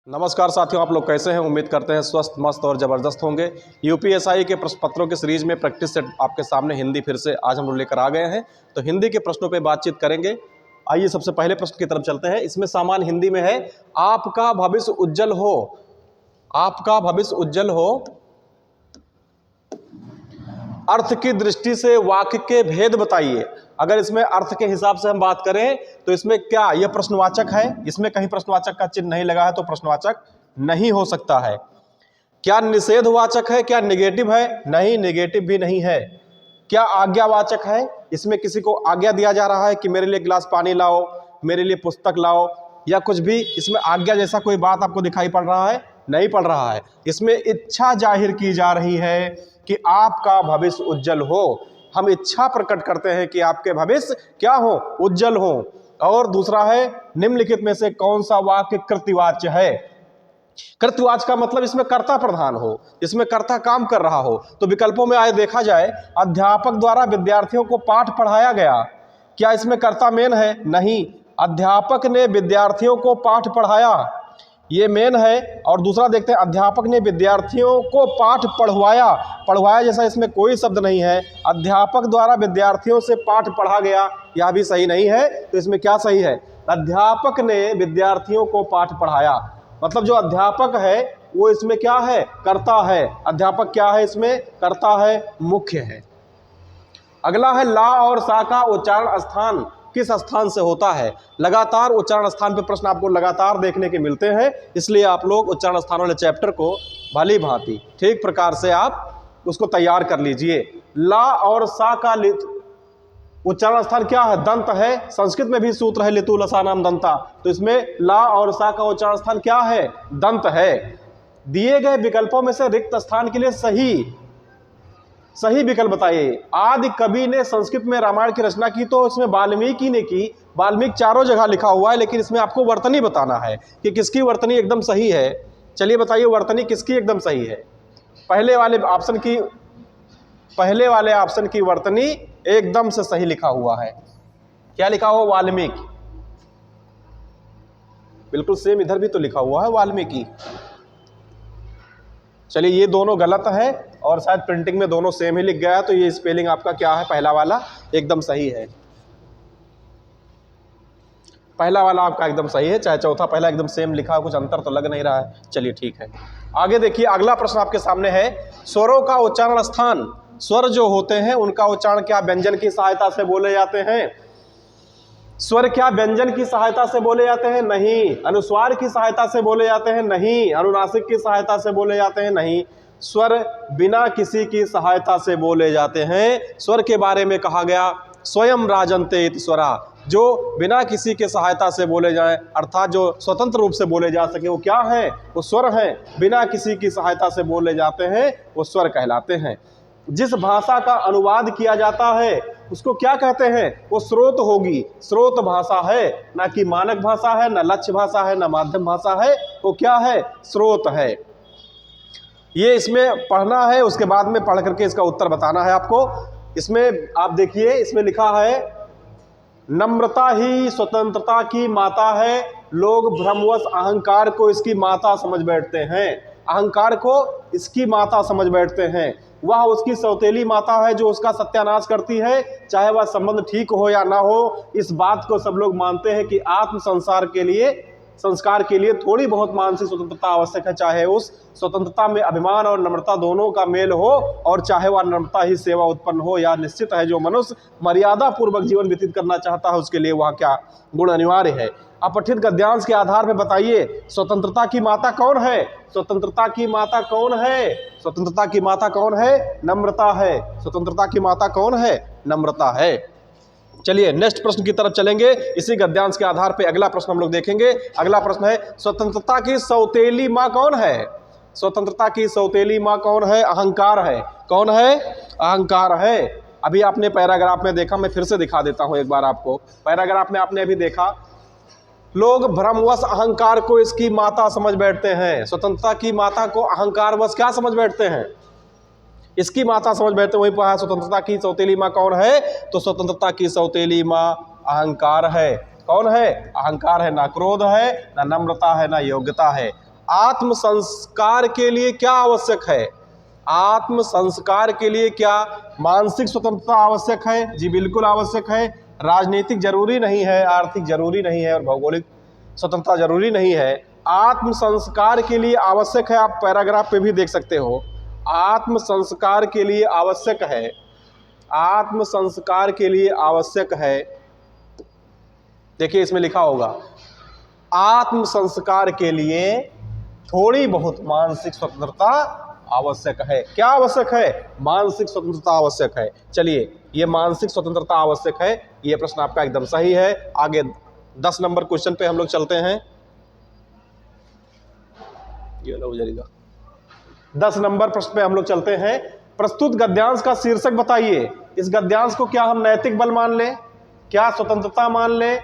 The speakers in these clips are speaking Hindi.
नमस्कार साथियों, आप लोग कैसे हैं। उम्मीद करते हैं स्वस्थ, मस्त और ज़बरदस्त होंगे। यूपीएसआई के प्रश्न पत्रों के सीरीज में प्रैक्टिस सेट आपके सामने हिंदी फिर से आज हम लोग लेकर आ गए हैं। तो हिंदी के प्रश्नों पे बातचीत करेंगे। आइए सबसे पहले प्रश्न की तरफ चलते हैं। इसमें सामान्य हिंदी में है, आपका भविष्य उज्जवल हो। आपका भविष्य उज्जवल हो, अर्थ की दृष्टि से वाक्य के भेद बताइए। अगर इसमें अर्थ के हिसाब से हम बात करें तो इसमें क्या यह प्रश्नवाचक है? इसमें कहीं प्रश्नवाचक का चिन्ह नहीं लगा है तो प्रश्नवाचक नहीं हो सकता है। क्या निषेधवाचक है? क्या नेगेटिव है? नहीं, नेगेटिव भी नहीं है। क्या आज्ञावाचक है? इसमें किसी को आज्ञा दिया जा रहा है कि मेरे लिए गिलास पानी लाओ, मेरे लिए पुस्तक लाओ, या कुछ भी इसमें आज्ञा जैसा कोई बात आपको दिखाई पड़ रहा है? नहीं पड़ रहा है। इसमें इच्छा जाहिर की जा रही है कि आपका भविष्य उज्जवल हो। हम इच्छा प्रकट करते हैं कि आपके भविष्य क्या हो? उज्जवल हो। और दूसरा है, निम्नलिखित में से कौन सा वाक्य कृत्यवाच्य है? कृत्यवाच्य का मतलब इसमें कर्ता प्रधान हो, इसमें कर्ता काम कर रहा हो। तो विकल्पों में आए देखा जाए, अध्यापक द्वारा विद्यार्थियों को पाठ पढ़ाया गया, क्या इसमें कर्ता मेन है? नहीं, अध्यापक ने विद्यार्थियों को पाठ पढ़ाया, ये मेन है। और दूसरा देखते हैं, अध्यापक ने विद्यार्थियों को पाठ पढ़वाया। पढ़वाया जैसा इसमें कोई शब्द नहीं है। अध्यापक द्वारा विद्यार्थियों से पाठ पढ़ा गया, यह भी सही नहीं है। तो इसमें क्या सही है? अध्यापक ने विद्यार्थियों को पाठ पढ़ाया। मतलब जो अध्यापक है वो इसमें क्या है? कर्ता है। अध्यापक क्या है? इसमें कर्ता है, मुख्य है। अगला है, ला और सा का उच्चारण स्थान किस स्थान से होता है? लगातार उच्चारण स्थान पे प्रश्न आपको लगातार देखने के मिलते हैं, इसलिए आप लोग उच्चारण स्थान वाले चैप्टर को भली भांति ठीक प्रकार से आप उसको तैयार कर लीजिए। ला और सा का उच्चारण स्थान क्या है? दंत है। संस्कृत में भी सूत्र है लितु लसानाम दंता, तो इसमें ला और सा का उच्चारण स्थान क्या है? दंत है। दिए गए विकल्पों में से रिक्त स्थान के लिए सही विकल्प बताइए। आदि कवि ने संस्कृत में रामायण की रचना की, तो इसमें वाल्मीकि ने की। वाल्मीकि चारों जगह लिखा हुआ है, लेकिन इसमें आपको वर्तनी बताना है कि किसकी वर्तनी एकदम सही है। चलिए बताइए, वर्तनी किसकी एकदम सही है? पहले वाले ऑप्शन की वर्तनी एकदम से सही लिखा हुआ है। क्या लिखा हुआ? वाल्मीकि। बिल्कुल सेम इधर भी तो लिखा हुआ है वाल्मीकि। चलिए, ये दोनों गलत है और शायद प्रिंटिंग में दोनों सेम ही लिख गया है, तो ये स्पेलिंग आपका क्या है? पहला वाला एकदम सही है। पहला वाला आपका एकदम सही है, चाहे चौथा पहला एकदम सेम लिखा, कुछ अंतर तो लग नहीं रहा है। चलिए ठीक है, आगे देखिए। अगला प्रश्न आपके सामने है, स्वरों का उच्चारण स्थान। स्वर जो होते हैं उनका उच्चारण क्या व्यंजन की सहायता से बोले जाते हैं? स्वर क्या व्यंजन की सहायता से बोले जाते हैं? नहीं। अनुस्वार की सहायता से बोले जाते हैं? नहीं। अनुनासिक की सहायता से बोले जाते हैं? नहीं। स्वर बिना किसी की सहायता से बोले जाते हैं। स्वर के बारे में कहा गया, स्वयं राजन्ते इति स्वरा, जो बिना किसी के सहायता से बोले जाएं, अर्थात जो स्वतंत्र रूप से बोले जा सके, वो क्या है? वो स्वर हैं। बिना किसी की सहायता से बोले जाते हैं, वो स्वर कहलाते हैं। जिस भाषा का अनुवाद किया जाता है उसको क्या कहते हैं? वो स्रोत होगी। स्रोत भाषा है, ना कि मानक भाषा है, ना लक्ष्य भाषा है, ना माध्यम भाषा है। वो क्या है? स्रोत है। ये इसमें पढ़ना है, उसके बाद में पढ़ करके इसका उत्तर बताना है आपको। इसमें आप देखिए, इसमें लिखा है, नम्रता ही स्वतंत्रता की माता है। लोग भ्रमवश अहंकार को इसकी माता समझ बैठते हैं। अहंकार को इसकी माता समझ बैठते हैं। वह उसकी सौतेली माता है जो उसका सत्यानाश करती है, चाहे वह संबंध ठीक हो या ना हो। इस बात को सब लोग मानते हैं कि आत्म संस्कार के लिए थोड़ी बहुत मानसिक स्वतंत्रता आवश्यक है, चाहे उस स्वतंत्रता में अभिमान और नम्रता दोनों का मेल हो, और चाहे वह नम्रता ही सेवा उत्पन्न हो। या निश्चित है, जो मनुष्य मर्यादा पूर्वक जीवन व्यतीत करना चाहता है उसके लिए वह क्या गुण अनिवार्य है। अपठित गद्यांश के आधार पर बताइए, स्वतंत्रता की माता कौन है? स्वतंत्रता की माता कौन है? स्वतंत्रता की माता कौन है? नम्रता है। स्वतंत्रता की माता कौन है? नम्रता है। चलिए नेक्स्ट प्रश्न की तरफ चलेंगे। इसी गद्यांश के आधार पे अगला प्रश्न हम लोग देखेंगे। अगला प्रश्न है, स्वतंत्रता की सौतेली माँ कौन है? स्वतंत्रता की सौतेली माँ कौन है? अहंकार है। कौन है? अहंकार है। अभी आपने पैराग्राफ में देखा, मैं फिर से दिखा देता हूं एक बार आपको। पैराग्राफ में आपने अभी देखा, लोग भ्रमवश अहंकार को इसकी माता समझ बैठते हैं। स्वतंत्रता की माता को अहंकारवश क्या समझ बैठते हैं? इसकी माता समझ बैठते। वहीं पर स्वतंत्रता की सौतेली माँ कौन है? तो स्वतंत्रता की सौतेली माँ अहंकार है। कौन है? अहंकार है। ना क्रोध है, ना नम्रता है, ना योग्यता है। आत्म संस्कार के लिए क्या आवश्यक है? आत्म संस्कार के लिए क्या मानसिक स्वतंत्रता आवश्यक है? जी बिल्कुल आवश्यक है। राजनीतिक जरूरी नहीं है, आर्थिक जरूरी नहीं है और भौगोलिक स्वतंत्रता जरूरी नहीं है। आत्म संस्कार के लिए आवश्यक है, आप पैराग्राफ पे भी देख सकते हो। आत्म संस्कार के लिए आवश्यक है, आत्म संस्कार के लिए आवश्यक है। देखिए इसमें लिखा होगा आत्म संस्कार के लिए थोड़ी बहुत मानसिक स्वतंत्रता आवश्यक है। क्या आवश्यक है? मानसिक स्वतंत्रता आवश्यक है। चलिए ये मानसिक स्वतंत्रता आवश्यक है, ये प्रश्न आपका एकदम सही है। आगे 10 नंबर क्वेश्चन पे हम लोग चलते हैं। ये लो जरिएगा 10 नंबर प्रश्न पे हम लोग चलते हैं। प्रस्तुत गद्यांश का शीर्षक बताइए। इस गद्यांश को क्या हम नैतिक बल मान लें, क्या स्वतंत्रता मान लें,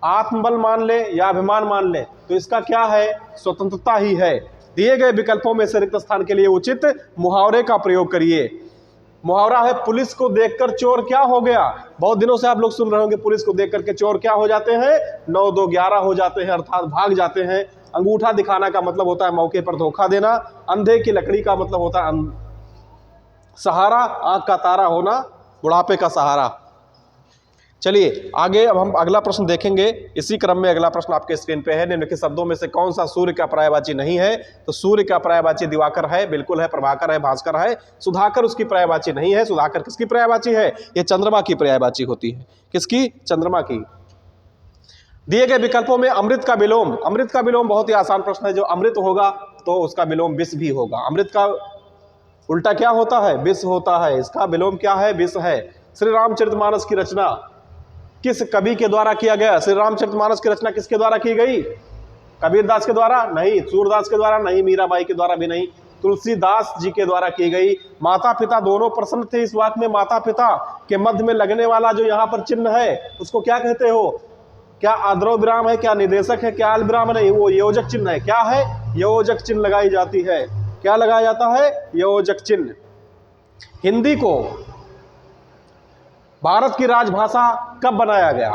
आत्मबल मान लें या अभिमान मान लें? तो इसका क्या है? स्वतंत्रता ही है। दिए गए विकल्पों में से रिक्त स्थान के लिए उचित मुहावरे का प्रयोग करिए। मुहावरा है पुलिस को देखकर चोर क्या हो गया। बहुत दिनों से आप लोग सुन रहे होंगे पुलिस को देख करके चोर क्या हो जाते हैं? 9 2 11 हो जाते हैं, अर्थात भाग जाते हैं। अंगूठा दिखाना का मतलब होता है मौके पर धोखा देना। अंधे की लकड़ी का मतलब होता है सहारा, आंख का तारा होना, बुढ़ापे का सहारा। चलिए आगे अब हम अगला प्रश्न देखेंगे। इसी क्रम में अगला प्रश्न आपके स्क्रीन पे है। निम्नलिखित शब्दों में से कौन सा सूर्य का पर्यायवाची नहीं है? तो सूर्य का पर्यायवाची दिवाकर है, बिल्कुल है। प्रभाकर है, भास्कर है। सुधाकर उसकी पर्यायवाची नहीं है। सुधाकर किसकी पर्यायवाची है? ये चंद्रमा की पर्यायवाची होती है। किसकी? चंद्रमा की। दिए गए विकल्पों में अमृत का विलोम, अमृत का विलोम बहुत ही आसान प्रश्न है। जो अमृत होगा तो उसका विलोम विष भी होगा। अमृत का उल्टा क्या होता है? विष होता है। इसका विलोम क्या है? विष है। श्री रामचरितमानस की रचना किस कवि के द्वारा किया गया? श्री रामचरितमानस की रचना किसके द्वारा की गई? कबीरदास के द्वारा नहीं, सूरदास के द्वारा नहीं, मीराबाई के द्वारा भी नहीं, तुलसीदास जी के द्वारा की गई। माता पिता दोनों प्रसन्न थे इस वाक्य में। माता पिता के मध्य में लगने वाला जो यहाँ पर चिन्ह है उसको क्या कहते हो? क्या आद्रव विराम है, क्या निदेशक है, क्या अल्पविराम नहीं, वो योजक चिन्ह है। क्या है? योजक चिन्ह लगाई जाती है। क्या लगाया जाता है? योजक चिन्ह। हिंदी को भारत की राजभाषा कब बनाया गया?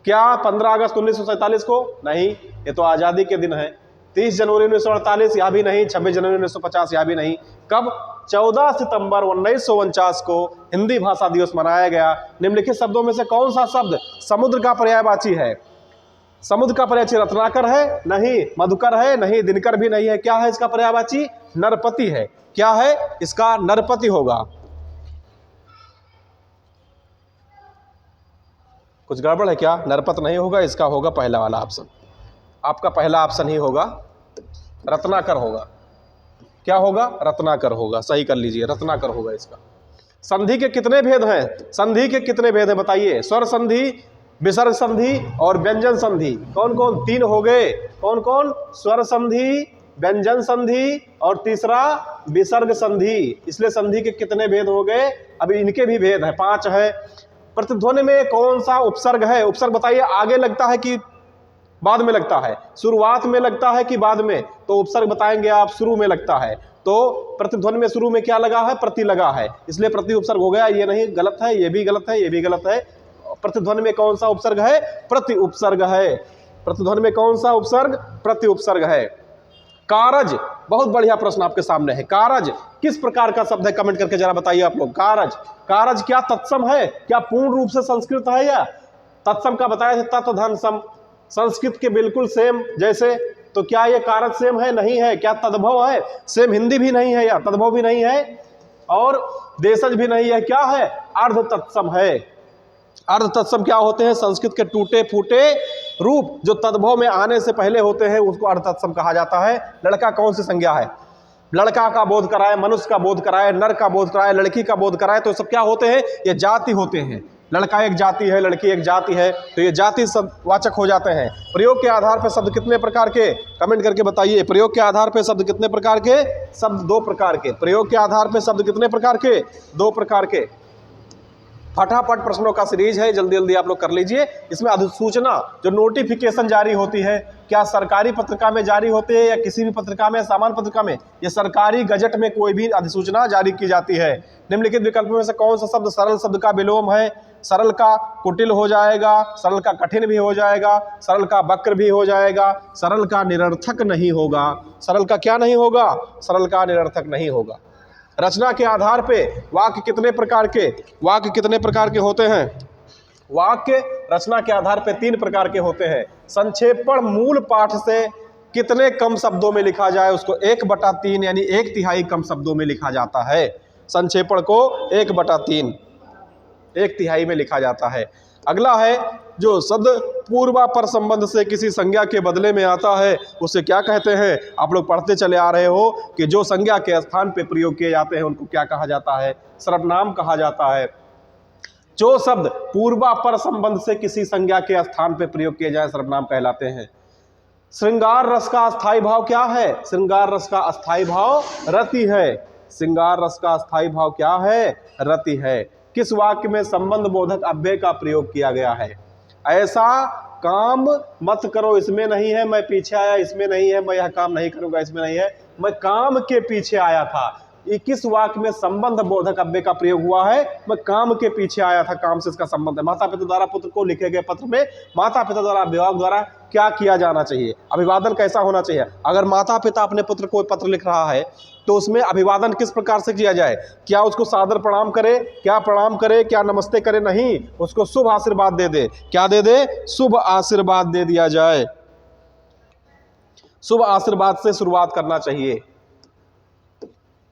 क्या 15 अगस्त 1947 को? नहीं, ये तो आजादी के दिन है। 30 जनवरी 1948 यह भी नहीं। 26 जनवरी 1950 यह भी नहीं। कब? 14 सितंबर 1949 को हिंदी भाषा दिवस मनाया गया। निम्नलिखित शब्दों में से कौन सा शब्द समुद्र का पर्यायवाची है? समुद्र का पर्यायवाची रत्नाकर है? नहीं। मधुकर है? नहीं। दिनकर भी नहीं है। क्या है इसका पर्यायवाची? नरपति है। क्या है इसका? नरपति होगा। कुछ गड़बड़ है क्या? नरपत नहीं होगा, इसका होगा पहला वाला ऑप्शन। आपका पहला ऑप्शन ही होगा, रत्नाकर होगा। क्या होगा? रत्नाकर होगा। सही कर लीजिए, रत्नाकर होगा इसका। संधि के कितने भेद हैं? संधि के कितने भेद हैं बताइए? स्वर संधि, विसर्ग संधि और व्यंजन संधि। कौन कौन? 3 हो गए। कौन कौन? स्वर संधि, व्यंजन संधि और तीसरा विसर्ग संधि। इसलिए संधि के कितने भेद हो गए? अभी इनके भी भेद है, 5 है। प्रतिध्वनि में कौन सा उपसर्ग है? उपसर्ग बताइए, आगे लगता है कि बाद में लगता है? शुरुआत में लगता है कि बाद में? तो उपसर्ग बताएंगे आप, शुरू में लगता है। तो प्रतिध्वनि में शुरू में क्या लगा है? प्रति लगा है, इसलिए प्रति उपसर्ग हो गया। ये नहीं, गलत है, ये भी गलत है, ये भी गलत है। प्रतिध्वनि में कौन सा उपसर्ग है? प्रति उपसर्ग है। प्रतिध्वनि में कौन सा उपसर्ग? प्रति उपसर्ग है। कारज, बहुत बढ़िया प्रश्न आपके सामने है। कारज किस प्रकार का शब्द है? कमेंट करके जरा बताइए आप लोग। कारज, कारज क्या तत्सम है? क्या पूर्ण रूप से संस्कृत है? या तत्सम का बताया था, तत् धन सम, संस्कृत के बिल्कुल सेम जैसे। तो क्या ये कारज सेम है? नहीं है। क्या तद्भव है? सेम हिंदी भी नहीं है, या तद्भव भी नहीं है और देशज भी नहीं है। क्या है? अर्ध तत्सम है। अर्ध तत्सम क्या होते हैं? संस्कृत के टूटे फूटे रूप जो तद्भव में आने से पहले होते हैं उसको अर्ध तत्सम कहा जाता है। लड़का कौन सी संज्ञा है? लड़का का बोध कराए, मनुष्य का बोध कराए, नर का बोध कराए, लड़की का बोध कराए, तो सब क्या होते हैं? ये जाति होते हैं। लड़का एक जाति है, लड़की एक जाति है, तो ये जाति वाचक हो जाते हैं। प्रयोग के आधार पर शब्द कितने प्रकार के? कमेंट करके बताइए। प्रयोग के आधार पर शब्द कितने प्रकार के? शब्द 2 प्रकार के। प्रयोग के आधार पर शब्द कितने प्रकार के? 2 प्रकार के। फटाफट प्रश्नों का सीरीज है, जल्दी जल्दी आप लोग कर लीजिए। इसमें अधिसूचना जो नोटिफिकेशन जारी होती है, क्या सरकारी पत्रिका में जारी होती है या किसी भी पत्रिका में, सामान्य पत्रिका में, या सरकारी गजट में कोई भी अधिसूचना जारी की जाती है। निम्नलिखित विकल्पों में से कौन सा शब्द सरल शब्द का विलोम है? सरल का कुटिल हो जाएगा, सरल का कठिन भी हो जाएगा, सरल का वक्र भी हो जाएगा, सरल का निरर्थक नहीं होगा। सरल का क्या नहीं होगा? सरल का निरर्थक नहीं होगा। रचना के आधार पे वाक्य कितने प्रकार के होते हैं? वाक्य रचना के आधार पे 3 प्रकार के होते हैं। संक्षेपण मूल पाठ से कितने कम शब्दों में लिखा जाए उसको 1/3 यानी 1/3 कम शब्दों में लिखा जाता है। संक्षेपण को 1/3 1/3 में लिखा जाता है। अगला है जो शब्द पूर्वापर संबंध से किसी संज्ञा के बदले में आता है उसे क्या कहते हैं? आप लोग पढ़ते चले आ रहे हो कि जो संज्ञा के स्थान पे प्रयोग किए जाते हैं उनको क्या कहा जाता है? सर्वनाम कहा जाता है। जो शब्द पूर्वापर संबंध से किसी संज्ञा के स्थान पे प्रयोग किए जाए सर्वनाम कहलाते हैं। श्रृंगार रस का अस्थाई भाव क्या है? श्रृंगार रस का अस्थाई भाव रति है। श्रृंगार रस का अस्थाई भाव क्या है? रति है। किस वाक्य में संबंध बोधक अव्यय का प्रयोग किया गया है? ऐसा काम मत करो इसमें नहीं है, मैं पीछे आया इसमें नहीं है, मैं यह काम नहीं करूंगा इसमें नहीं है, मैं काम के पीछे आया था। ये किस वाक्य में संबंध बोधक अव्यय का प्रयोग हुआ है? मैं काम के पीछे आया था, काम से इसका संबंध है। माता पिता द्वारा पुत्र को लिखे गए पत्र में माता पिता द्वारा अभिभावक द्वारा क्या किया जाना चाहिए? अभिवादन कैसा होना चाहिए? अगर माता पिता अपने पुत्र को पत्र लिख रहा है तो उसमें अभिवादन किस प्रकार से किया जाए? क्या उसको सादर प्रणाम करे? क्या प्रणाम करे? क्या नमस्ते करे? नहीं, उसको शुभ आशीर्वाद दे दे। क्या दे दे? शुभ आशीर्वाद दे दिया जाए। शुभ आशीर्वाद से शुरुआत करना चाहिए।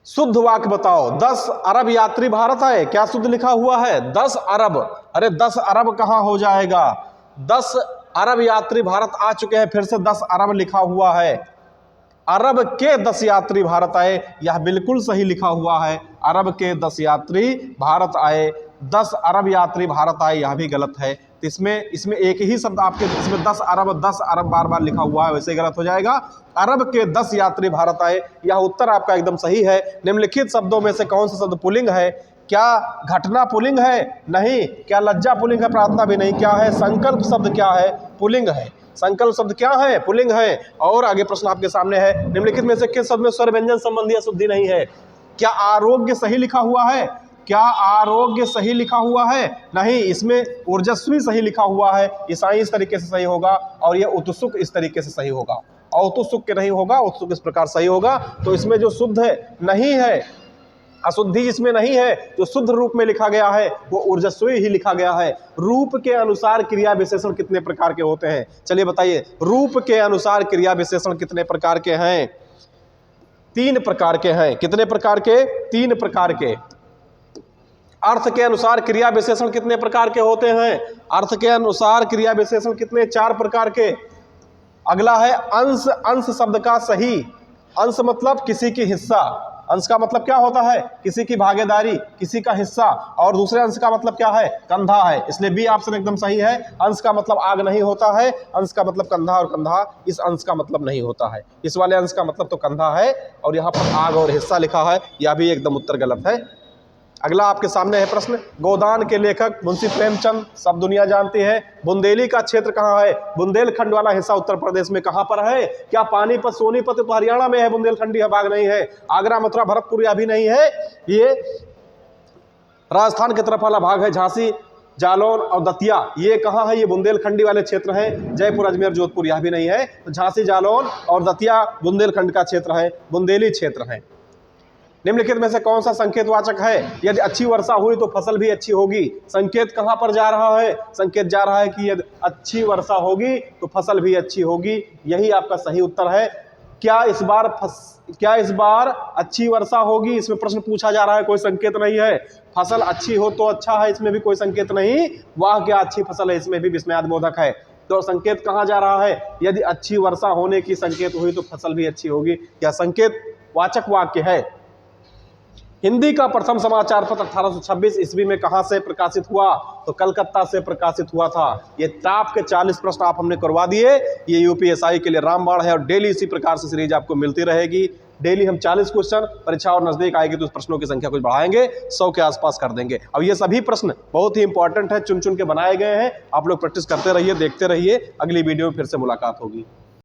शुद्ध वाक्य बताओ। 10 अरब यात्री भारत आए, क्या शुद्ध लिखा हुआ है? 10 अरब। अरे 10 अरब कहां हो जाएगा? 10 अरब यात्री भारत आ चुके हैं, फिर से 10 अरब लिखा हुआ है। अरब के 10 यात्री भारत आए, यह बिल्कुल सही लिखा हुआ है। अरब के 10 यात्री भारत आए, 10 अरब यात्री भारत आए, यह भी गलत है। तो इसमें एक ही शब्द आपके, इसमें 10 अरब बार बार लिखा हुआ है, वैसे गलत हो जाएगा। अरब के 10 यात्री भारत आए, यह उत्तर आपका एकदम सही है। निम्नलिखित शब्दों में से कौन सा शब्द पुल्लिंग है? क्या घटना पुल्लिंग है? नहीं। क्या लज्जा पुल्लिंग है? प्रार्थना भी नहीं। क्या है? संकल्प शब्द क्या है? पुल्लिंग है। संकल्प शब्द क्या है? पुल्लिंग है। और आगे प्रश्न आपके सामने है, निम्नलिखित में से किस शब्द में स्वर व्यंजन संबंधी अशुद्धि नहीं है? क्या आरोग्य सही लिखा हुआ है? क्या आरोग्य सही लिखा हुआ है? नहीं, इसमें ऊर्जस्वी सही लिखा हुआ है। ईसाई इस तरीके से सही होगा और यह उत्सुक इस तरीके से सही होगा। और उत्सुक के नहीं होगा, उत्सुक इस प्रकार सही होगा। तो इसमें जो शुद्ध है नहीं है, अशुद्धि जिसमें नहीं है, जो शुद्ध रूप में लिखा गया है वो ऊर्जस्वी ही लिखा गया है। रूप के अनुसार क्रिया विशेषण कितने प्रकार के होते हैं? चलिए बताइए, रूप के अनुसार क्रिया विशेषण कितने प्रकार के हैं? 3 प्रकार के हैं। कितने प्रकार के? 3 प्रकार के। अर्थ के अनुसार क्रिया विशेषण कितने प्रकार के होते हैं? अर्थ के अनुसार क्रिया विशेषण कितने? 4 प्रकार के। अगला है अंश। अंश शब्द का सही। अंश मतलब किसी की हिस्सा। अंश का मतलब क्या होता है? किसी की भागीदारी, किसी का हिस्सा। और दूसरे अंश का मतलब क्या है? कंधा है। इसलिए बी ऑप्शन एकदम सही है। अंश का मतलब आग नहीं होता है, अंश का मतलब कंधा, और कंधा इस अंश का मतलब नहीं होता है। इस वाले अंश का मतलब तो कंधा है और यहाँ पर आग और हिस्सा लिखा है, यह भी एकदम उत्तर गलत है। अगला आपके सामने है प्रश्न, गोदान के लेखक मुंशी प्रेमचंद सब दुनिया जानती है। बुंदेली का क्षेत्र कहाँ है? बुंदेलखंड वाला हिस्सा उत्तर प्रदेश में कहाँ पर है? क्या पानीपत सोनीपत तो हरियाणा में है, बुंदेलखंडी भाग नहीं है। आगरा मथुरा भरतपुर यह भी नहीं है, ये राजस्थान की तरफ वाला भाग है। झांसी जालौन और दतिया ये कहाँ है? ये बुंदेलखंडी वाले क्षेत्र हैं। जयपुर अजमेर जोधपुर यह भी नहीं है। तो झांसी जालौन और दतिया बुंदेलखंड का क्षेत्र है, बुंदेली क्षेत्र है। निम्नलिखित में से कौन सा संकेतवाचक है? यदि अच्छी वर्षा हुई तो फसल भी अच्छी होगी। संकेत कहां पर जा रहा है? संकेत जा रहा है कि यदि अच्छी वर्षा होगी तो फसल भी अच्छी होगी। यही आपका सही उत्तर है। क्या इस बार अच्छी वर्षा होगी? इसमें प्रश्न पूछा जा रहा है, कोई संकेत नहीं है। फसल अच्छी हो तो अच्छा है, इसमें भी कोई संकेत नहीं। वाह क्या अच्छी फसल है, इसमें भी विस्मयादिबोधक है। तो संकेत कहां जा रहा है? यदि अच्छी वर्षा होने की संकेत हुई तो फसल भी अच्छी होगी। यह संकेत वाचक वाक्य है। हिंदी का प्रथम समाचार पत्र 1826 ईस्वी में कहां से प्रकाशित हुआ? तो कलकत्ता से प्रकाशित हुआ था। ये टॉप के 40 प्रश्न आप हमने करवा दिए। ये यूपीएससी के लिए रामबाण है और डेली इसी प्रकार से सीरीज आपको मिलती रहेगी। डेली हम 40 क्वेश्चन, परीक्षा और नजदीक आएगी तो उस प्रश्नों की संख्या कुछ बढ़ाएंगे, 100 के आसपास कर देंगे। अब ये सभी प्रश्न बहुत ही इंपॉर्टेंट है, चुन चुन के बनाए गए हैं। आप लोग प्रैक्टिस करते रहिए, देखते रहिए। अगली वीडियो में फिर से मुलाकात होगी।